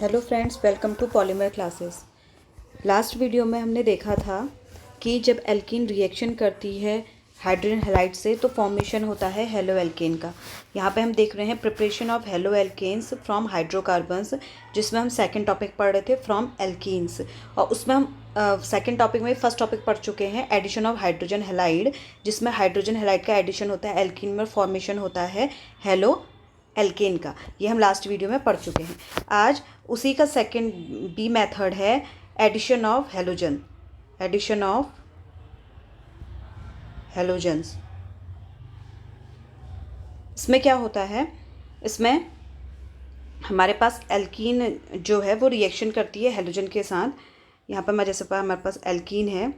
Hello friends, welcome to polymer classes. Last video में हमने देखा था कि जब एल्कीन रिएक्शन करती है हाइड्रोजन हैलाइड से तो फॉर्मेशन होता है हेलो एल्केन का। यहाँ पे हम देख रहे हैं preparation of haloalkanes from hydrocarbons, जिसमें हम सेकंड टॉपिक पढ़ रहे थे फ्रॉम एल्कीन्स। और उसमें हम सेकंड टॉपिक में फर्स्ट टॉपिक पढ़ चुके हैं एडिशन ऑफ हाइड्रोजन हैलाइड, जिसमें हाइड्रोजन हैलाइड का एडिशन होता है एल्कीन में, फॉर्मेशन होता है हेलो एल्केन का। ये हम लास्ट वीडियो में पढ़ चुके हैं। आज उसी का सेकंड बी मेथड है addition of halogen, addition of halogens. इसमें क्या होता है, इसमें हमारे पास एल्कीन जो है वो रिएक्शन करती है हेलोजन के साथ। यहाँ पर मैं जैसे हमारे पास एल्कीन है,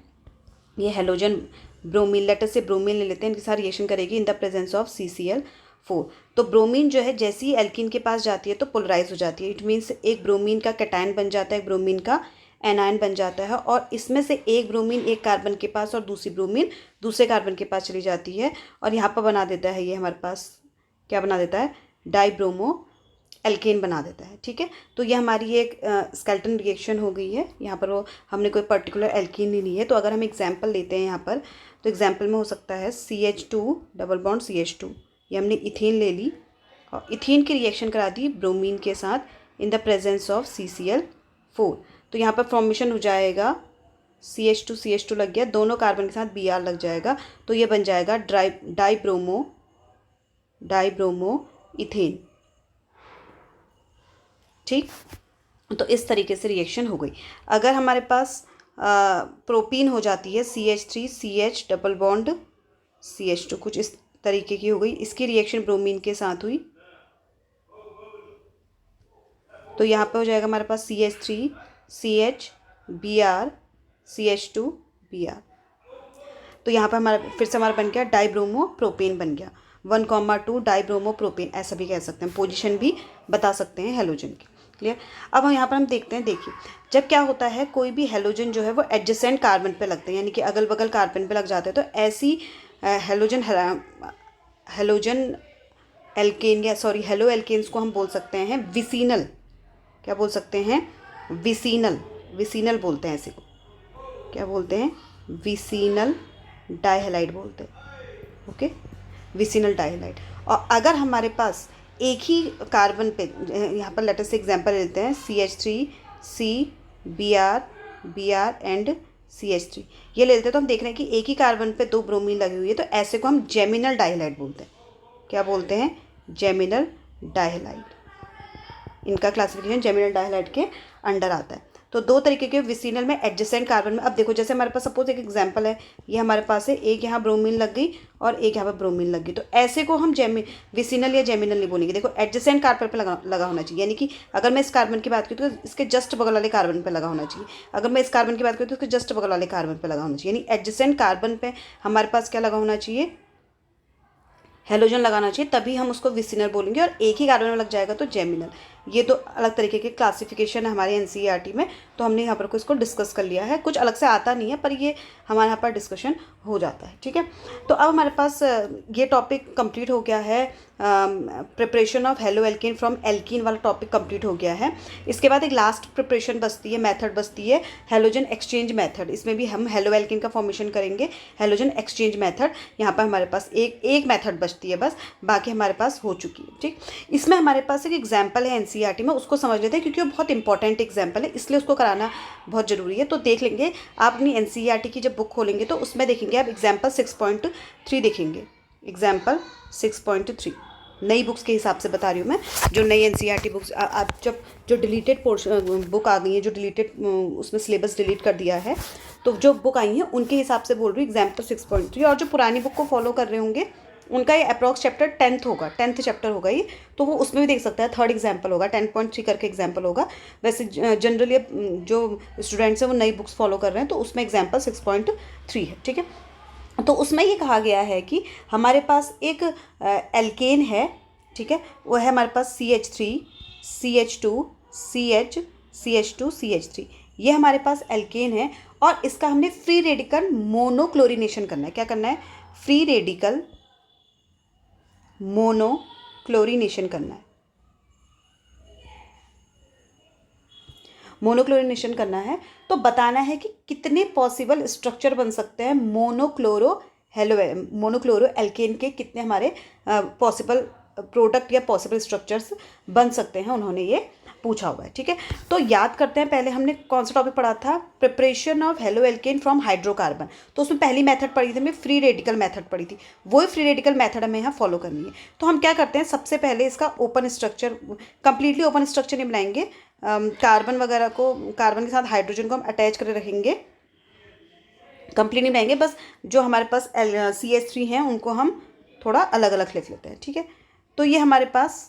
ये हेलोजन ब्रोमीन, लेटर से ब्रोमीन ले लेते हैं, इनके साथ रिएक्शन करेगी in the presence of CCl4। तो ब्रोमीन जो है जैसे ही एल्कीन के पास जाती है तो पोलराइज हो जाती है। इट मीन्स एक ब्रोमीन का कैटायन बन जाता है, एक ब्रोमीन का एनायन बन जाता है, और इसमें से एक ब्रोमीन एक कार्बन के पास और दूसरी ब्रोमीन दूसरे कार्बन के पास चली जाती है, और यहाँ पर बना देता है, ये हमारे पास क्या बना देता है, डाइब्रोमो एल्केन बना देता है। ठीक है, तो ये हमारी एक स्केल्टन रिएक्शन हो गई है। यहाँ पर वो हमने कोई पर्टिकुलर एल्कीन ही नहीं है। तो अगर हम एग्जाम्पल लेते हैं यहाँ पर, तो एग्जाम्पल में हो सकता है CH2 डबल बॉन्ड CH2, ये हमने इथेन ले ली और इथेन की रिएक्शन करा दी ब्रोमीन के साथ in the presence of CCl4। तो यहाँ पर फॉर्मेशन हो जाएगा CH2 CH2 लग गया, दोनों कार्बन के साथ Br लग जाएगा, तो ये बन जाएगा डाइब्रोमो इथेन। ठीक, तो इस तरीके से रिएक्शन हो गई। अगर हमारे पास प्रोपीन हो जाती है CH3 CH double bond CH2, कुछ इस तरीके की हो गई, इसकी रिएक्शन ब्रोमीन के साथ हुई, तो यहाँ पे हो जाएगा हमारे पास CH3 CH Br CH2 Br। तो यहाँ पर हमारा फिर से हमारा बन गया डाइब्रोमो प्रोपेन बन गया, 1,2 डाइब्रोमो प्रोपेन, ऐसा भी कह सकते हैं, पोजीशन भी बता सकते हैं हेलोजन की। क्लियर। अब हम यहाँ पर हम देखते हैं, देखिए जब क्या होता है, कोई भी हेलोजन जो है वो एडजेसेंट कार्बन पे लगते हैं, यानी कि अगल बगल कार्बन पे लग जाते हैं, तो ऐसी हेलोजन एल्केन या सॉरी हेलो एल्केन्स को हम बोल सकते हैं विसिनल। क्या बोल सकते हैं, विसिनल, विसिनल बोलते हैं ऐसे को, क्या बोलते हैं, विसिनल डाइहैलाइड बोलते हैं। Okay, vicinal dihalide. और अगर हमारे पास एक ही कार्बन पे, यहाँ पर लेटर से एग्जांपल लेते हैं CH3 C Br and CH3, ये ले लेते हैं, तो हम देख रहे हैं कि एक ही कार्बन पे 2 ब्रोमीन लगी हुई है, तो ऐसे को हम जेमिनल डाइहैलाइड बोलते हैं। क्या बोलते हैं, जेमिनल डाइहैलाइड। इनका क्लासिफिकेशन जेमिनल डाइहैलाइड के अंडर आता है। तो दो तरीके के विसिनल में एडजेसेंट कार्बन में, अब देखो जैसे हमारे पास सपोज एक एग्जांपल है, ये हमारे पास है, एक यहाँ ब्रोमीन लग गई और एक यहाँ पर ब्रोमीन लग गई, तो ऐसे को हम विसिनल या जेमिनल नहीं बोलेंगे। देखो एडजेसेंट कार्बन पे लगा होना चाहिए, यानी कि अगर मैं इस कार्बन की बात करूँ तो इसके जस्ट बगल वाले कार्बन पर लगा होना चाहिए, अगर मैं इस कार्बन की बात करूँ तो इसके जस्ट बगल वाले कार्बन पर लगा होना चाहिए, यानी एडजेसेंट कार्बन पे हमारे पास क्या लगा होना चाहिए, हेलोजन लगाना चाहिए, तभी हम उसको विसिनल बोलेंगे, और एक ही कार्बन में लग जाएगा तो जेमिनल। ये दो अलग तरीके के क्लासिफिकेशन है हमारे NCERT में, तो हमने यहाँ पर को इसको डिस्कस कर लिया है। कुछ अलग से आता नहीं है, पर ये हमारे यहाँ पर डिस्कशन हो जाता है। ठीक है, तो अब हमारे पास ये टॉपिक कंप्लीट हो गया है, preparation of hello alkene from alkene वाला टॉपिक कंप्लीट हो गया है। इसके बाद एक लास्ट प्रिपरेशन बचती है, मेथड बचती है हेलोजन एक्सचेंज मेथड। इसमें भी हम हेलो एल्कीन का फॉर्मेशन करेंगे, हेलोजन एक्सचेंज मेथड। यहाँ पर हमारे पास एक मेथड बचती है बस, बाकी हमारे पास हो चुकी है। ठीक, इसमें हमारे पास एक एग्जाम्पल है NCERT में, उसको समझ लेते हैं क्योंकि वो बहुत इंपॉर्टेंट एग्जाम्पल है, इसलिए उसको कराना बहुत ज़रूरी है। तो देख लेंगे आप अपनी NCERT की जब बुक खोलेंगे तो उसमें देखेंगे आप एग्जाम्पल 6.3 देखेंगे, एग्जाम्पल 6.3 नई बुक्स के हिसाब से बता रही हूँ मैं, जो नई NCERT बुक्स आप जब जो डिलीटेड पोर्शन बुक आ गई है, जो डिलीटेड उसमें सिलेबस डिलीट कर दिया है, तो जो बुक आई है उनके हिसाब से बोल रही हूँ एग्जाम्पल 6.3। और जो पुरानी बुक को फॉलो कर रहे होंगे उनका ये अप्रॉक्स चैप्टर 10th होगा, 10th चैप्टर होगा ये, तो वो उसमें भी देख सकता है, 3rd एग्जाम्पल होगा, 10.3 करके एग्जाम्पल होगा। वैसे जनरली जो स्टूडेंट्स हैं वो नई बुक्स फॉलो कर रहे हैं, तो उसमें एग्जाम्पल 6.3 है। ठीक है, तो उसमें ये कहा गया है कि हमारे पास एक एल्केन है, ठीक है, वो है हमारे पास CH3 CH2 CH CH2 CH3, ये हमारे पास एल्केन है, और इसका हमने फ्री रेडिकल मोनोक्लोरिनेशन करना है। क्या करना है, फ्री रेडिकल मोनोक्लोरिनेशन करना है। मोनोक्लोरिनेशन करना है तो बताना है कि कितने पॉसिबल स्ट्रक्चर बन सकते हैं मोनोक्लोरो एल्केन के, कितने हमारे पॉसिबल प्रोडक्ट या पॉसिबल स्ट्रक्चर्स बन सकते हैं, उन्होंने ये पूछा हुआ है। ठीक है, तो याद करते हैं, पहले हमने कौन सा टॉपिक पढ़ा था, preparation of halo alkane from hydrocarbon. तो उसमें पहली मेथड पढ़ी थी हमने, फ्री रेडिकल मेथड पढ़ी थी, वही फ्री रेडिकल मेथड हमें यहाँ फॉलो करनी है। तो हम क्या करते हैं, सबसे पहले इसका open structure, completely open structure नहीं बनाएंगे, कार्बन वगैरह को, कार्बन के साथ हाइड्रोजन को हम अटैच कर रखेंगे, कंप्लीट नहीं बनाएंगे, बस जो हमारे पास CH3 हैं उनको हम थोड़ा अलग अलग लिख लेते हैं। ठीक है, तो ये हमारे पास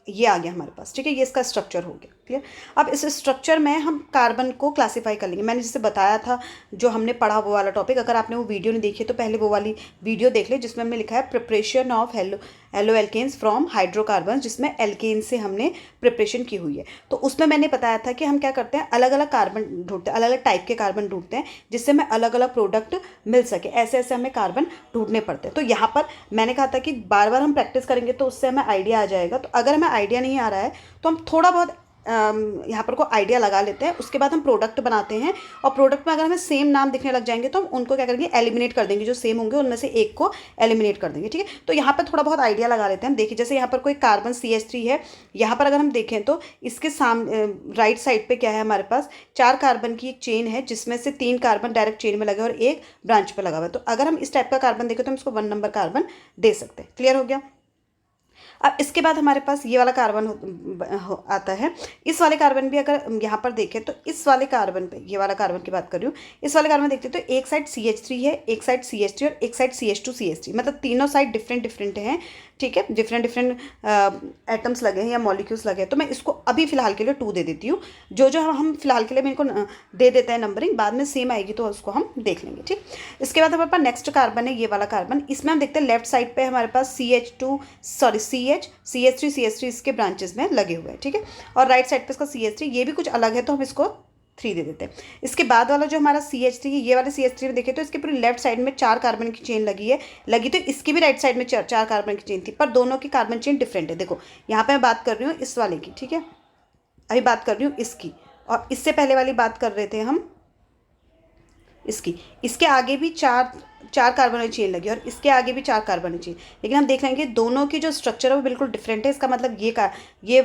ये आ गया हमारे पास। ठीक है, ये इसका स्ट्रक्चर हो गया क्लियर। अब इस स्ट्रक्चर में हम कार्बन को क्लासीफाई कर लेंगे। मैंने जैसे बताया था, जो हमने पढ़ा वो वाला टॉपिक, अगर आपने वो वीडियो नहीं देखी तो पहले वो वाली वीडियो देख ले, जिसमें हमने लिखा है preparation of haloalkanes from hydrocarbon, जिसमें एल्केन से हमने प्रिपरेशन की हुई है। तो उसमें मैंने बताया था कि हम क्या करते हैं, अलग अलग कार्बन ढूंढते हैं, अलग अलग टाइप के कार्बन ढूंढते हैं, जिससे हमें अलग अलग प्रोडक्ट मिल सके। ऐसे ऐसे हमें कार्बन ढूंढने पड़ते हैं। तो यहाँ पर मैंने कहा था कि बार बार हम प्रैक्टिस करेंगे तो उससे हमें आइडिया आ जाएगा। तो अगर हमें आइडिया नहीं आ रहा है तो हम थोड़ा बहुत यहाँ पर को आइडिया लगा लेते हैं, उसके बाद हम प्रोडक्ट बनाते हैं, और प्रोडक्ट में अगर हमें सेम नाम दिखने लग जाएंगे तो हम उनको क्या करेंगे, एलिमिनेट कर देंगे, जो सेम होंगे उनमें से एक को एलिमिनेट कर देंगे। ठीक है, तो यहाँ पर थोड़ा बहुत आइडिया लगा लेते हैं। देखिए, जैसे यहाँ पर कोई कार्बन CH3 है, यहाँ पर अगर हम देखें तो इसके राइट साइड पे क्या है, हमारे पास 4 कार्बन की एक चेन है, जिसमें से 3 कार्बन डायरेक्ट चेन में लगे और एक ब्रांच पे लगा हुआ है। तो अगर हम इस टाइप का कार्बन देखें तो हम इसको 1 नंबर कार्बन दे सकते हैं। क्लियर हो गया। अब इसके बाद हमारे पास ये वाला कार्बन आता है। इस वाले कार्बन भी अगर यहाँ पर देखें तो इस वाले कार्बन पे, ये वाला कार्बन की बात कर रही हूँ, इस वाले कार्बन देखते तो एक साइड CH3 है, एक साइड CH3 और एक साइड CH2CH3, मतलब तीनों साइड डिफरेंट डिफरेंट हैं। ठीक है, डिफरेंट डिफरेंट एटम्स लगे हैं या मॉलिक्यूल्स लगे हैं। तो मैं इसको अभी फिलहाल के लिए 2 दे देती हूँ। जो जो हम फिलहाल के लिए मेरे को दे देते हैं नंबरिंग, बाद में सेम आएगी तो उसको हम देख लेंगे। ठीक, इसके बाद हमारे पास नेक्स्ट कार्बन है, ये वाला कार्बन। इसमें हम देखते हैं लेफ्ट साइड पे हमारे पास CH3 इसके ब्रांचेस में लगे हुए हैं। ठीक है, और राइट साइड पे इसका CH3, ये भी कुछ अलग है तो हम इसको 3 दे देते हैं। इसके बाद वाला जो हमारा CH3 है, ये वाले CH3 में देखें तो इसके पूरी लेफ्ट साइड में 4 कार्बन की चेन लगी तो इसकी भी राइट साइड में 4 कार्बन की चेन थी, पर दोनों की कार्बन चेन डिफरेंट है। देखो, यहाँ पे मैं बात कर रही हूँ इस वाले की, ठीक है, अभी बात कर रही हूँ इसकी, और इससे पहले वाली बात कर रहे थे हम इसकी। इसके आगे भी चार कार्बन की चेन लगी और इसके आगे भी 4 कार्बन की चेन, लेकिन हम देख लेंगे दोनों की जो स्ट्रक्चर है वो बिल्कुल डिफरेंट है। इसका मतलब ये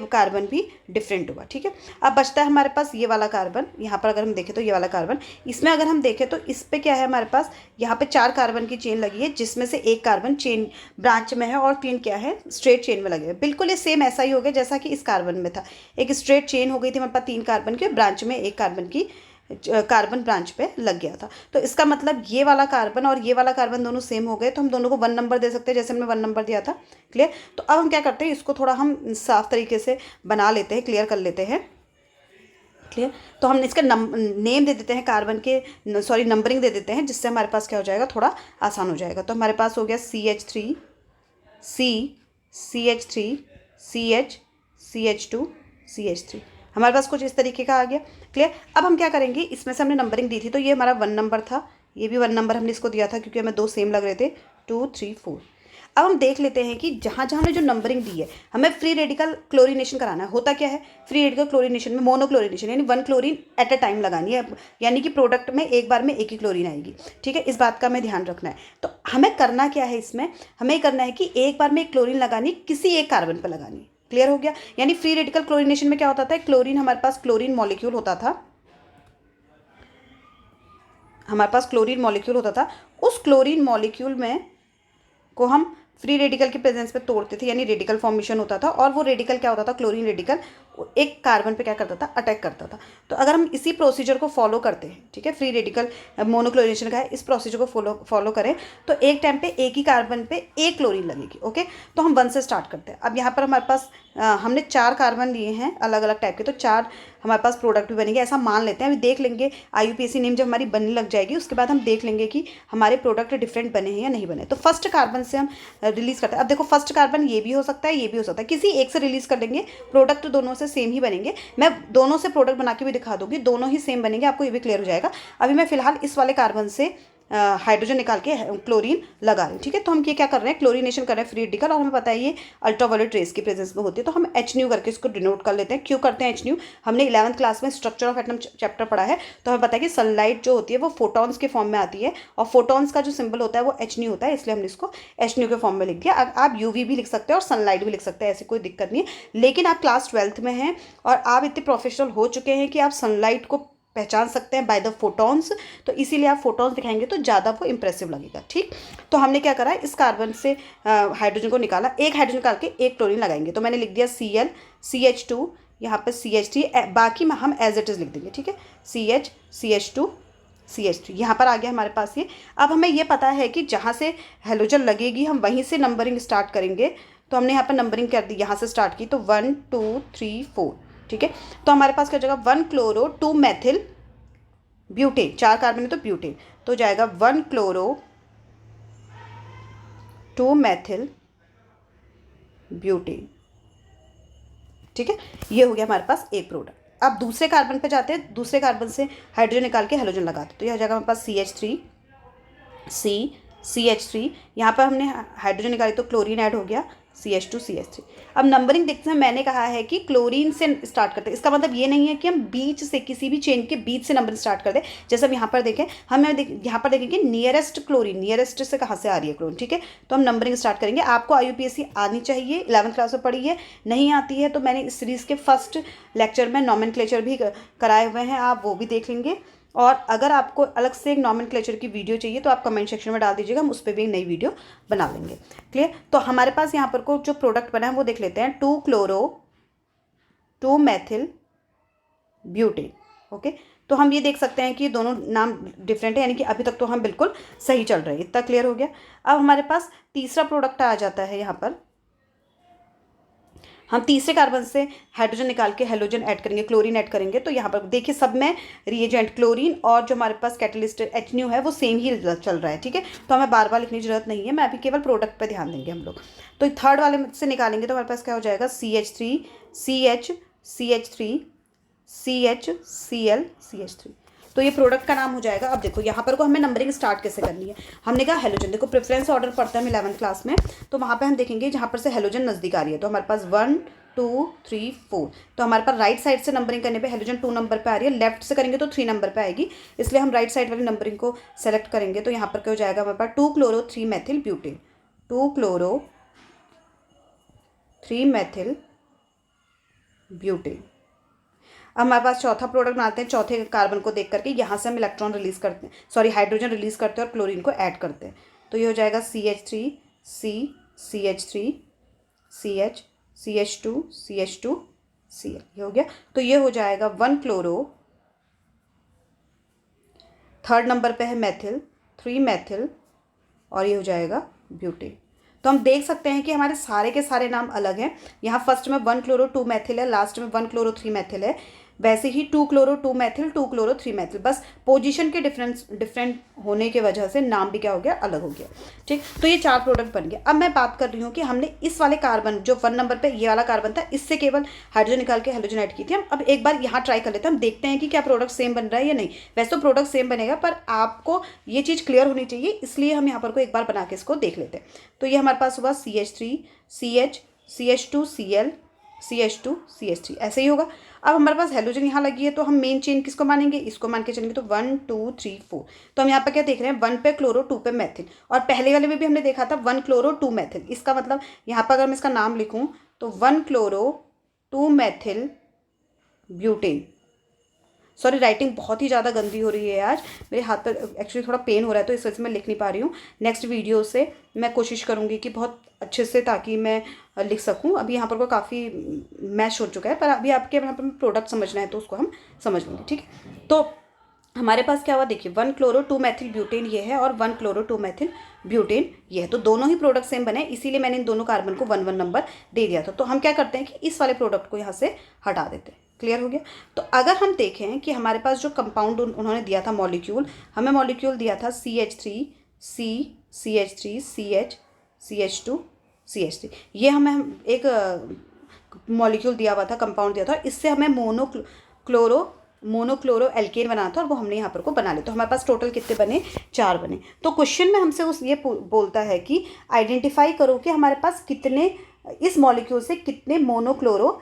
कार्बन भी डिफरेंट हुआ। ठीक है, अब बचता है हमारे पास ये वाला कार्बन। यहाँ पर अगर हम देखें तो ये वाला कार्बन, इसमें अगर हम देखें तो इस पर क्या है, हमारे पास यहाँ पे 4 कार्बन की चेन लगी है, जिसमें से एक कार्बन चेन ब्रांच में है और 3 क्या है, स्ट्रेट चेन में लगे हुए। बिल्कुल ये सेम ऐसा ही हो गया जैसा कि इस कार्बन में था। एक स्ट्रेट चेन हो गई थी हमारे पास 3 कार्बन की, ब्रांच में एक कार्बन ब्रांच पे लग गया था। तो इसका मतलब ये वाला कार्बन और ये वाला कार्बन दोनों सेम हो गए, तो हम दोनों को 1 नंबर दे सकते हैं, जैसे हमने 1 नंबर दिया था। क्लियर। तो अब हम क्या करते हैं, इसको थोड़ा हम साफ तरीके से बना लेते हैं, क्लियर कर लेते हैं। क्लियर। तो हम इसका नेम दे देते हैं, कार्बन के नंबरिंग दे देते हैं, जिससे हमारे पास क्या हो जाएगा, थोड़ा आसान हो जाएगा। तो हमारे पास हो गया CH3 CH3 CH CH2 CH3, हमारे पास कुछ इस तरीके का आ गया। क्लियर। अब हम क्या करेंगे, इसमें से हमने नंबरिंग दी थी, तो ये हमारा 1 नंबर था, ये भी 1 नंबर हमने इसको दिया था क्योंकि हमें 2 सेम लग रहे थे, 2 3 4। अब हम देख लेते हैं कि जहाँ जहाँ हमने जो नंबरिंग दी है, हमें फ्री रेडिकल क्लोरीनेशन कराना है। होता क्या है, फ्री रेडिकल क्लोरीनेशन में मोनोक्लोरीनेशन यानी 1 क्लोरीन एट अ टाइम लगानी है, यानी कि प्रोडक्ट में एक बार में एक ही क्लोरीन आएगी। ठीक है, इस बात का हमें ध्यान रखना है। तो हमें करना क्या है, इसमें हमें करना है कि एक बार में एक क्लोरीन लगानी, किसी एक कार्बन पर लगानी। क्लियर हो गया। यानी फ्री रेडिकल क्लोरीनेशन में क्या होता था, क्लोरीन, हमारे पास क्लोरीन मॉलिक्यूल होता था, उस क्लोरीन मॉलिक्यूल में को हम फ्री रेडिकल के प्रेजेंस पे तोड़ते थे, यानी रेडिकल फॉर्मेशन होता था, और वो रेडिकल क्या होता था, क्लोरीन रेडिकल एक कार्बन पे क्या करता था, अटैक करता था। तो अगर हम इसी प्रोसीजर को फॉलो करते हैं, ठीक है, फ्री रेडिकल मोनोक्लोरीनेशन का है, इस प्रोसीजर को फॉलो करें तो एक टाइम पे एक ही कार्बन पे एक क्लोरीन लगेगी। ओके, तो हम 1 से स्टार्ट करते हैं। अब यहाँ पर हमारे पास हमने 4 कार्बन लिए हैं अलग अलग टाइप के, तो 4 हमारे पास प्रोडक्ट भी बनेंगे, ऐसा मान लेते हैं। अभी देख लेंगे IUPAC नेम जब हमारी बनने लग जाएगी, उसके बाद हम देख लेंगे कि हमारे प्रोडक्ट डिफरेंट बने हैं या नहीं बने। तो फर्स्ट कार्बन से हम रिलीज़ करते हैं। अब देखो, फर्स्ट कार्बन ये भी हो सकता है, ये भी हो सकता है, किसी एक से रिलीज़ कर देंगे, प्रोडक्ट दोनों से सेम ही बनेंगे। मैं दोनों से प्रोडक्ट बना के भी दिखा दूंगी, दोनों ही सेम बनेंगे, आपको ये भी क्लियर हो जाएगा। अभी मैं फिलहाल इस वाले कार्बन से हाइड्रोजन निकाल के क्लोरीन लगा रहे हैं, ठीक है। तो हम ये क्या कर रहे हैं, क्लोरीनेशन कर रहे हैं फ्री रेडिकल, और हमें पता है ये अल्ट्रावायलेट रेस की प्रेजेंस में होती है, तो हम HNU करके इसको डिनोट कर लेते हैं। क्यों करते हैं HNU, हमने 11th क्लास में स्ट्रक्चर ऑफ एटम चैप्टर पढ़ा है, तो हमें पता है कि सनलाइट जो होती है वो फोटॉन्स के फॉर्म में आती है, और फोटॉन्स का जो सिंबल होता है वो HNU होता है, इसलिए हमने इसको HNU के फॉर्म में लिख दिया। आप UV भी लिख सकते हैं और सनलाइट भी लिख सकते हैं, ऐसी कोई दिक्कत नहीं है। लेकिन आप क्लास 12th में हैं और आप इतने प्रोफेशनल हो चुके हैं कि आप सनलाइट को पहचान सकते हैं बाय द फोटॉन्स, तो इसीलिए आप फोटॉन्स दिखाएंगे तो ज़्यादा वो इंप्रेसिव लगेगा, ठीक। तो हमने क्या करा, इस कार्बन से हाइड्रोजन को निकाला, एक हाइड्रोजन निकाल के एक क्लोरीन लगाएंगे, तो मैंने लिख दिया Cl CH2, यहाँ पर CH3, बाकी में हम एज इट इज़ लिख देंगे, ठीक है। CH CH2 CH3 यहाँ पर आ गया हमारे पास ये। अब हमें ये पता है कि जहाँ से हेलोजन लगेगी हम वहीं से नंबरिंग स्टार्ट करेंगे, तो हमने यहाँ पर नंबरिंग कर दी, यहाँ से स्टार्ट की, तो 1 2 3 4, ठीक है। तो हमारे पास क्या जाएगा, 1 क्लोरो 2 मैथिल ब्यूटेन, 4 कार्बन है तो ब्यूटेन, तो जाएगा 1 क्लोरो 2 मैथिल ब्यूटेन, ठीक है। ये हो गया हमारे पास एक प्रोडक्ट। अब दूसरे कार्बन पे जाते हैं, दूसरे कार्बन से हाइड्रोजन निकाल के हेलोजन लगाते हैं, तो यह जाएगा हमारे पास CH3 CH3, यहाँ पर हमने हाइड्रोजन निकाली तो क्लोरीन ऐड हो गया, CH2 CH3। अब नंबरिंग देखते हैं, मैंने कहा है कि क्लोरीन से स्टार्ट करते हैं, इसका मतलब ये नहीं है कि हम बीच से, किसी भी चेन के बीच से नंबरिंग स्टार्ट कर दें। जैसे हम यहाँ पर देखें, यहाँ पर देखेंगे नियरेस्ट क्लोरीन, नियरेस्ट से कहाँ से आ रही है क्लोरीन, ठीक है। तो हम नंबरिंग स्टार्ट करेंगे। आपको IUPAC आनी चाहिए, 11th क्लास में पढ़ी है, नहीं आती है तो मैंने इस सीरीज़ के फर्स्ट लेक्चर में नॉमेनक्लेचर भी कराए हुए हैं, आप वो भी देख लेंगे। और अगर आपको अलग से एक नॉमेनक्लेचर की वीडियो चाहिए तो आप कमेंट सेक्शन में डाल दीजिएगा, हम उस पर भी एक नई वीडियो बना लेंगे, क्लियर। तो हमारे पास यहाँ पर को जो प्रोडक्ट बना है वो देख लेते हैं, 2 क्लोरो 2 मैथिल ब्यूटेन, ओके। तो हम ये देख सकते हैं कि ये दोनों नाम डिफरेंट है, यानी कि अभी तक तो हम बिल्कुल सही चल रहे हैं, इतना क्लियर हो गया। अब हमारे पास तीसरा प्रोडक्ट आ जाता है, यहाँ पर हम तीसरे कार्बन से हाइड्रोजन निकाल के हेलोजन ऐड करेंगे, क्लोरीन ऐड करेंगे, तो यहाँ पर देखिए सब में रिएजेंट क्लोरीन और जो हमारे पास कैटलिस्ट HNU है वो सेम ही चल रहा है, ठीक है। तो हमें बार बार लिखने की जरूरत नहीं है, मैं अभी केवल प्रोडक्ट पे ध्यान देंगे हम लोग। तो थर्ड वाले से निकालेंगे तो हमारे पास क्या हो जाएगा, CH3 CH CH3 CH Cl CH3, तो ये प्रोडक्ट का नाम हो जाएगा। अब देखो यहाँ पर को हमें नंबरिंग स्टार्ट कैसे करनी है, हमने कहा हेलोजन, देखो प्रेफरेंस ऑर्डर पढ़ता है 11th क्लास में, तो वहाँ पे हम देखेंगे जहाँ पर से हेलोजन नज़दीक आ रही है, तो हमारे पास 1 2 3 4, तो हमारे पास राइट साइड से नंबरिंग करने पे हेलोजन 2 नंबर पे आ रही है, लेफ्ट से करेंगे तो 3 नंबर पे आएगी, इसलिए हम राइट साइड वाली नंबरिंग को सेलेक्ट करेंगे। तो यहाँ पर क्या हो जाएगा हमारे पास 2 chloro 3 Maithil butane, 2 chloro 3 Maithil butane. अब हमारे पास चौथा प्रोडक्ट बनाते हैं, चौथे कार्बन को देख करके यहाँ से हम इलेक्ट्रॉन रिलीज करते हैं, सॉरी हाइड्रोजन रिलीज करते हैं और क्लोरीन को ऐड करते हैं, तो ये हो जाएगा CH3 CH3 CH CH2 CH2 Cl, ये हो गया। तो ये हो जाएगा 1 क्लोरो, थर्ड नंबर पे है मैथिल 3 मैथिल, और ये हो जाएगा ब्यूटेन। तो हम देख सकते हैं कि हमारे सारे के सारे नाम अलग हैं, यहाँ फर्स्ट में 1 क्लोरो 2 मैथिल है, लास्ट में 1 क्लोरो 3 मैथिल है, वैसे ही 2 क्लोरो 2 मैथिल 2 क्लोरो 3 मैथिल, बस पोजीशन के डिफरेंट होने की वजह से नाम भी क्या हो गया, अलग हो गया, ठीक। तो ये 4 प्रोडक्ट बन गए। अब मैं बात कर रही हूँ कि हमने इस वाले कार्बन जो 1 नंबर पे ये वाला कार्बन था, इससे केवल हाइड्रोजन निकाल के हेलोजन ऐड की थी, हम अब एक बार यहाँ ट्राई कर लेते हैं, हम देखते हैं कि क्या प्रोडक्ट सेम बन रहा है या नहीं। वैसे तो प्रोडक्ट सेम बनेगा, पर आपको ये चीज़ क्लियर होनी चाहिए, इसलिए हम यहाँ पर को एक बार बना के इसको देख लेते हैं। तो ये हमारे पास हुआ CH3 CH CH2 Cl CH2 CH3, ऐसे ही होगा। अब हमारे पास हेलोजन यहाँ लगी है, तो हम मेन चेन किसको मानेंगे, इसको मान के चलेंगे, तो 1 2 3 4, तो हम यहाँ पे क्या देख रहे हैं, 1 पे क्लोरो 2 पे मैथिल, और पहले वाले में भी हमने देखा था 1 क्लोरो 2 मैथिल, इसका मतलब यहाँ पर अगर मैं इसका नाम लिखूँ तो 1 chloro 2 Maithil butane. Sorry, writing बहुत ही ज़्यादा गंदी हो रही है आज, मेरे हाथ पर एक्चुअली थोड़ा पेन हो रहा है, तो इस वजह से मैं लिख नहीं पा रही हूँ। नेक्स्ट वीडियो से मैं कोशिश करूँगी कि बहुत अच्छे से, ताकि मैं लिख सकूँ। अभी यहाँ पर को काफ़ी मैश हो चुका है, पर अभी आपके यहाँ पर प्रोडक्ट समझना है तो उसको हम समझ लेंगे, ठीक है। तो हमारे पास क्या हुआ, देखिए 1 क्लोरो 2 मैथिल ब्यूटेन ये है, और 1 क्लोरो 2 मैथिल ब्यूटेन ये है, तो दोनों ही प्रोडक्ट सेम बने, इसीलिए मैंने इन दोनों कार्बन को 1 1 नंबर दे दिया था। तो हम क्या करते हैं कि इस वाले प्रोडक्ट को यहाँ से हटा देते हैं, क्लियर हो गया। तो अगर हम देखें कि हमारे पास जो कंपाउंड उन्होंने दिया था मॉलिक्यूल, हमें मॉलिक्यूल दिया था CH3 C CH3 CH CH2 CH3, ये हमें एक मॉलिक्यूल दिया हुआ था, कंपाउंड दिया था, इससे हमें मोनो क्लोरो मोनोक्लोरो एल्केन बनाना था और वो हमने यहाँ पर को बना लिया। तो हमारे पास टोटल कितने बने, 4 बने। तो क्वेश्चन में हमसे उस ये बोलता है कि आइडेंटिफाई करो कि हमारे पास कितने इस मॉलिक्यूल से कितने क्लोरो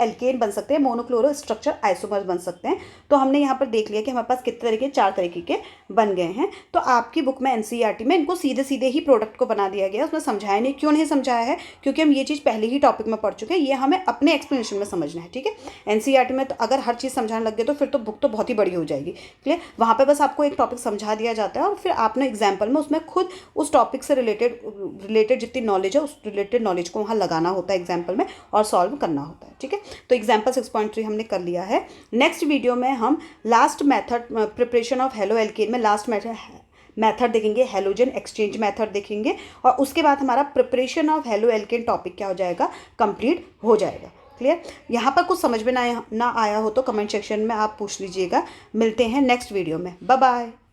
एल्केन बन सकते हैं, मोनोक्लोरो स्ट्रक्चर आइसोमर्स बन सकते हैं। तो हमने यहाँ पर देख लिया कि हमारे पास कितने तरीके, 4 तरीके के बन गए हैं। तो आपकी बुक में एनसीईआरटी में इनको सीधे सीधे ही प्रोडक्ट को बना दिया गया, उसमें समझाया नहीं। क्यों नहीं समझाया है? क्योंकि हम ये चीज़ पहले ही टॉपिक में पढ़ चुके हैं, ये हमें अपने एक्सप्लेनेशन में समझना है, ठीक है। एनसीईआरटी में तो अगर हर चीज़ समझाने लग गए तो फिर तो बुक तो बहुत ही बड़ी हो जाएगी, क्लियर। वहाँ पर बस आपको एक टॉपिक समझा दिया जाता है और फिर आपने एग्जाम्पल में उसमें खुद उस टॉपिक से रिलेटेड जितनी नॉलेज है उस रिलेटेड नॉलेज को वहाँ लगाना होता है एग्जाम्पल में और सॉल्व करना होता है, ठीक है। तो एग्जाम्पल 6.3 हमने कर लिया है। नेक्स्ट वीडियो में हम last method, preparation of halo alkane में लास्ट मेथड देखेंगे, हेलोजन एक्सचेंज मेथड देखेंगे और उसके बाद हमारा preparation of halo alkane topic क्या हो जाएगा, कंप्लीट हो जाएगा, क्लियर। यहाँ पर कुछ समझ में ना आया हो तो कमेंट सेक्शन में आप पूछ लीजिएगा। मिलते हैं नेक्स्ट वीडियो में, बाय बाय।